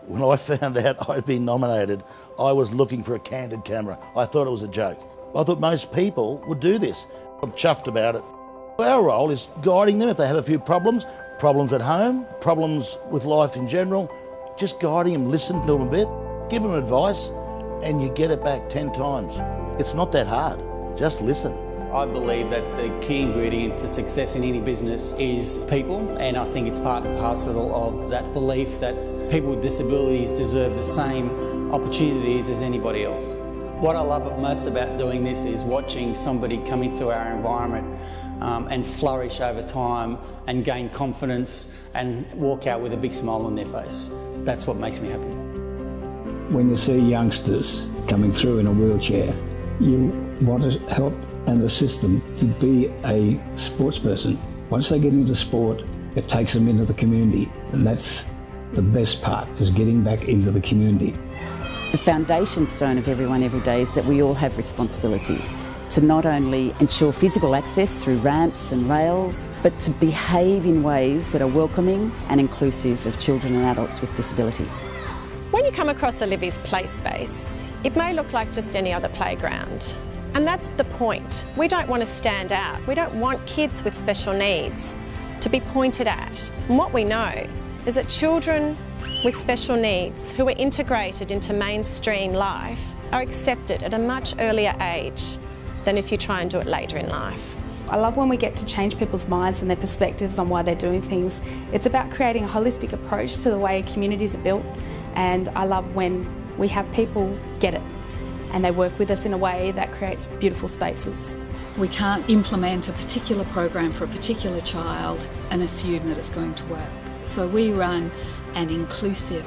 When I found out I'd been nominated, I was looking for a candid camera. I thought it was a joke. I thought most people would do this. I'm chuffed about it. Our role is guiding them if they have a few problems at home, problems with life in general, just guiding them, listen to them a bit, give them advice, and you get it back 10 times. It's not that hard, just listen. I believe that the key ingredient to success in any business is people, and I think it's part and parcel of that belief that people with disabilities deserve the same opportunities as anybody else. What I love most about doing this is watching somebody come into our environment and flourish over time and gain confidence and walk out with a big smile on their face. That's what makes me happy. When you see youngsters coming through in a wheelchair, you want to help and assist them to be a sports person. Once they get into sport, it takes them into the community, and that's the best part, is getting back into the community. The foundation stone of Everyone Every Day is that we all have responsibility to not only ensure physical access through ramps and rails, but to behave in ways that are welcoming and inclusive of children and adults with disability. When you come across a Livy's play space, it may look like just any other playground. And that's the point. We don't want to stand out. We don't want kids with special needs to be pointed at. And what we know is that children with special needs who are integrated into mainstream life are accepted at a much earlier age than if you try and do it later in life. I love when we get to change people's minds and their perspectives on why they're doing things. It's about creating a holistic approach to the way communities are built, and I love when we have people get it and they work with us in a way that creates beautiful spaces. We can't implement a particular program for a particular child and assume that it's going to work. So we run an inclusive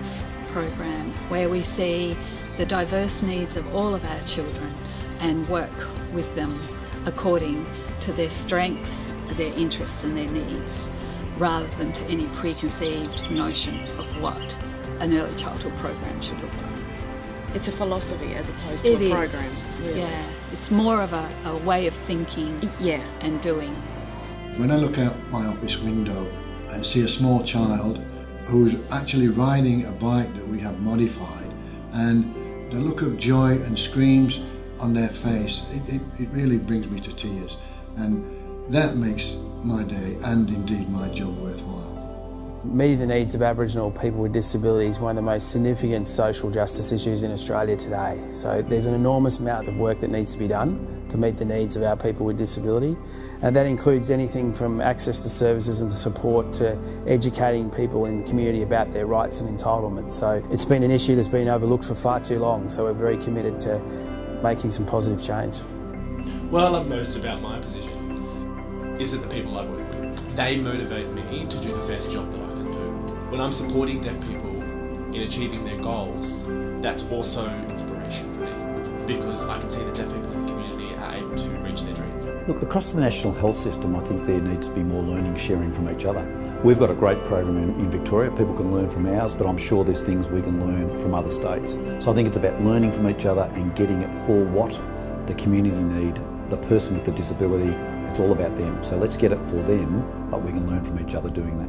program where we see the diverse needs of all of our children and work with them according to their strengths, their interests and their needs, rather than to any preconceived notion of what an early childhood program should look like. It's a philosophy as opposed to a program. Yeah, it's more of a way of thinking and doing. When I look out my office window and see a small child who's actually riding a bike that we have modified, and the look of joy and screams on their face, it really brings me to tears, and that makes my day and indeed my job worthwhile. Meeting the needs of Aboriginal people with disabilities is one of the most significant social justice issues in Australia today. So there's an enormous amount of work that needs to be done to meet the needs of our people with disability, and that includes anything from access to services and support to educating people in the community about their rights and entitlements. So it's been an issue that's been overlooked for far too long, so we're very committed to making some positive change. What I love most about my position is that the people I work with, they motivate me to do the best job that I can do. When I'm supporting deaf people in achieving their goals, that's also inspiration for me, because I can see that deaf people in the community are able to reach their dreams. Look, across the national health system, I think there needs to be more learning, sharing from each other. We've got a great program in Victoria. People can learn from ours, but I'm sure there's things we can learn from other states. So I think it's about learning from each other and getting it for what the community need, the person with the disability. It's all about them. So let's get it for them, but we can learn from each other doing that.